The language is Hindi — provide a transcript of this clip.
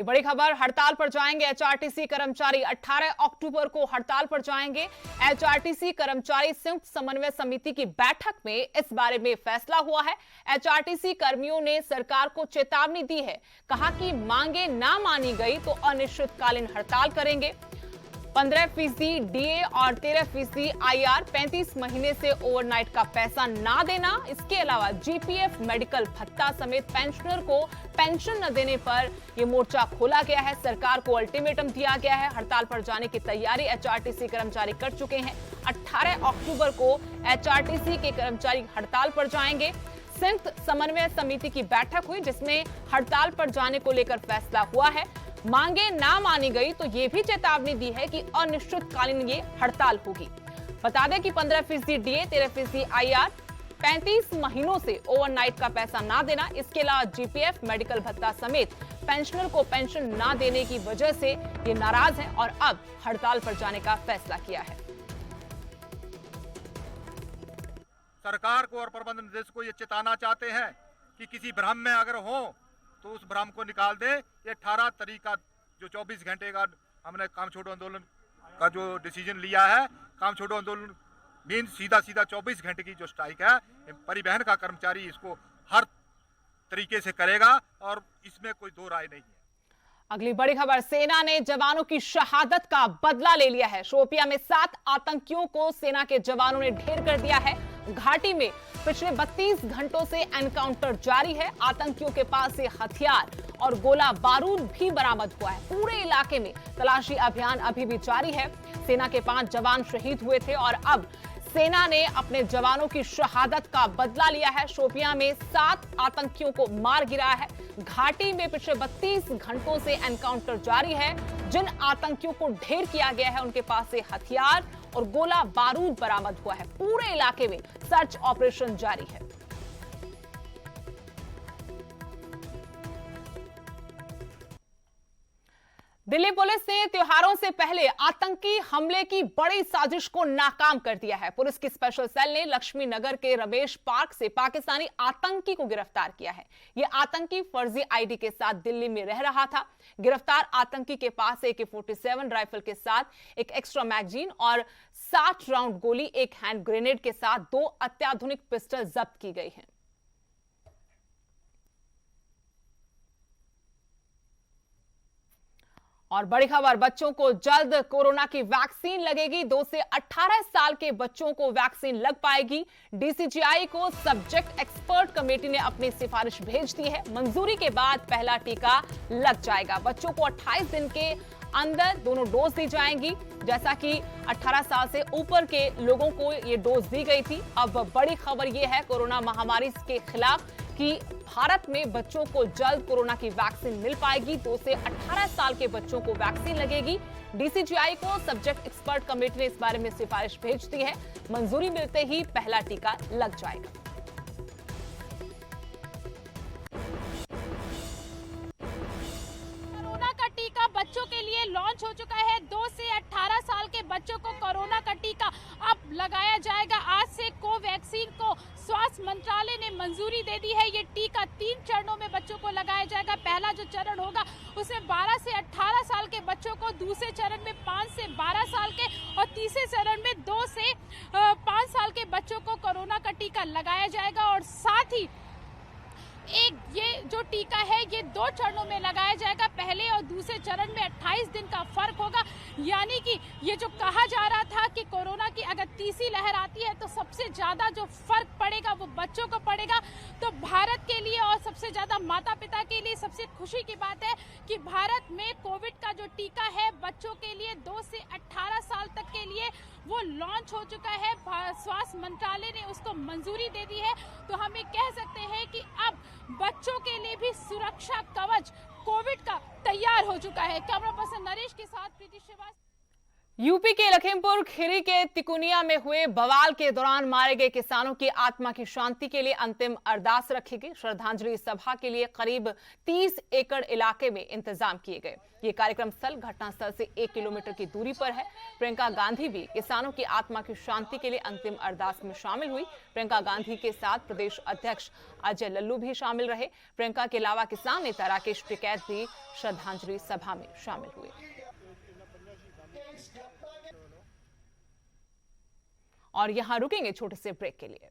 बड़ी खबर, हड़ताल पर जाएंगे एचआरटीसी कर्मचारी। 18 अक्टूबर को हड़ताल पर जाएंगे एचआरटीसी कर्मचारी। संयुक्त समन्वय समिति की बैठक में इस बारे में फैसला हुआ है। एचआरटीसी कर्मियों ने सरकार को चेतावनी दी है, कहा कि मांगे ना मानी गई तो अनिश्चितकालीन हड़ताल करेंगे। 15% डीए और 13% आईआर, 35 महीने से ओवरनाइट का पैसा ना देना, इसके अलावा जीपीएफ, मेडिकल भत्ता समेत पेंशनर को पेंशन न देने पर यह मोर्चा खोला गया है। सरकार को अल्टीमेटम दिया गया है। हड़ताल पर जाने की तैयारी एचआरटीसी कर्मचारी कर चुके हैं। 18 अक्टूबर को एचआरटीसी के कर्मचारी हड़ताल पर जाएंगे। संयुक्त समन्वय समिति की बैठक हुई, जिसमें हड़ताल पर जाने को लेकर फैसला हुआ है। मांगे ना मानी गई तो यह भी चेतावनी दी है कि अनिश्चितकालीन ये हड़ताल होगी। बता दें कि 15% डीए, 13% आईआर, 35 महीनों से ओवरनाइट का पैसा ना देना, इसके अलावा जीपीएफ, मेडिकल भत्ता समेत पेंशनर को पेंशन ना देने की वजह से ये नाराज है और अब हड़ताल पर जाने का फैसला किया है। सरकार को और प्रबंध निदेशक को ये चेताना चाहते हैं कि किसी भ्रम में अगर हो तो उस भ्रम को निकाल दे। ये 18 तारीख का जो 24 घंटे का हमने काम छोड़ो आंदोलन का जो डिसीजन लिया है, काम छोड़ो आंदोलन मीन सीधा 24 घंटे की जो स्ट्राइक है, परिवहन का कर्मचारी इसको हर तरीके से करेगा और इसमें कोई दो राय नहीं है। अगली बड़ी खबर, सेना ने जवानों की शहादत का बदला ले लिया है। शोपियां में 7 आतंकियों को सेना के जवानों ने ढेर कर दिया है। घाटी में पिछले 32 घंटों से एनकाउंटर जारी है। आतंकियों के पास से हथियार और गोला बारूद भी बरामद हुआ है। पूरे इलाके में तलाशी अभियान अभी भी जारी है। सेना के 5 जवान शहीद हुए थे और अब सेना ने अपने जवानों की शहादत का बदला लिया है। शोपियां में 7 आतंकियों को मार गिराया है। घाटी में पिछले 32 घंटों से एनकाउंटर जारी है। जिन आतंकियों को ढेर किया गया है उनके पास से हथियार और गोला बारूद बरामद हुआ है। पूरे इलाके में सर्च ऑपरेशन जारी है। दिल्ली पुलिस ने त्योहारों से पहले आतंकी हमले की बड़ी साजिश को नाकाम कर दिया है। पुलिस की स्पेशल सेल ने लक्ष्मी नगर के रमेश पार्क से पाकिस्तानी आतंकी को गिरफ्तार किया है। यह आतंकी फर्जी आईडी के साथ दिल्ली में रह रहा था। गिरफ्तार आतंकी के पास से AK-47 राइफल के साथ एक एक्स्ट्रा मैगजीन और 60 राउंड गोली, एक हैंड ग्रेनेड के साथ 2 अत्याधुनिक पिस्टल जब्त की गई है। और बड़ी खबर, बच्चों को जल्द कोरोना की वैक्सीन लगेगी। 2 से 18 साल के बच्चों को वैक्सीन लग पाएगी। डीसीजीआई को सब्जेक्ट एक्सपर्ट कमेटी ने अपनी सिफारिश भेज दी है। मंजूरी के बाद पहला टीका लग जाएगा। बच्चों को 28 दिन के अंदर दोनों डोज दी जाएंगी। जैसा कि 18 साल से ऊपर के लोगों को ये डोज दी गई थी। अब बड़ी खबर ये है कोरोना महामारी के खिलाफ कि भारत में बच्चों को जल्द कोरोना की वैक्सीन मिल पाएगी। 2 से 18 साल के बच्चों को वैक्सीन लगेगी। डीसीजीआई को सब्जेक्ट एक्सपर्ट कमेटी ने इस बारे में सिफारिश भेज दी है। मंजूरी मिलते ही पहला टीका लग जाएगा। कोरोना का टीका बच्चों के लिए लॉन्च हो चुका है। 2 से 18 साल के बच्चों को कोरोना का टीका अब लगाया जाएगा। आज से कोवैक्सीन को स्वास्थ्य मंत्रालय ने मंजूरी दे दी है। ये टीका 3 चरणों में बच्चों को लगाया जाएगा। पहला जो चरण होगा उसमें 12 से 18 साल के बच्चों को, दूसरे चरण में 5 से 12 साल के और तीसरे चरण में 2 से 5 साल के बच्चों को कोरोना का टीका लगाया जाएगा। और साथ ही ये जो टीका है ये 2 चरणों में लगाया जाएगा। पहले और दूसरे चरण में 28 दिन का फर्क होगा। यानी कि ये जो कहा जा रहा था कि कोरोना की अगर तीसरी लहर आती है तो सबसे ज्यादा जो फर्क पड़ेगा वो बच्चों को पड़ेगा। तो भारत के लिए और सबसे ज्यादा माता पिता के लिए सबसे खुशी की बात है कि भारत में कोविड का जो टीका है बच्चों के लिए 2 से 18 साल तक के लिए वो लॉन्च हो चुका है। स्वास्थ्य मंत्रालय ने उसको मंजूरी दे दी है। तो हम ये कह सकते हैं कि अब बच्चों के लिए भी सुरक्षा कवच कोविड का तैयार हो चुका है। कैमरा पर्सन नरेश के साथ प्रीति श्रीवास्तव। यूपी के लखीमपुर खीरी के तिकुनिया में हुए बवाल के दौरान मारे गए किसानों की आत्मा की शांति के लिए अंतिम अरदास रखी गई। श्रद्धांजलि सभा के लिए करीब 30 एकड़ इलाके में इंतजाम किए गए। ये कार्यक्रम स्थल घटनास्थल से 1 किलोमीटर की दूरी पर है। प्रियंका गांधी भी किसानों की आत्मा की शांति के लिए अंतिम अरदास में शामिल हुई। प्रियंका गांधी के साथ प्रदेश अध्यक्ष अजय लल्लू भी शामिल रहे। प्रियंका के अलावा किसान नेता राकेश टिकैत भी श्रद्धांजलि सभा में शामिल हुए। और यहां रुकेंगे छोटे से ब्रेक के लिए।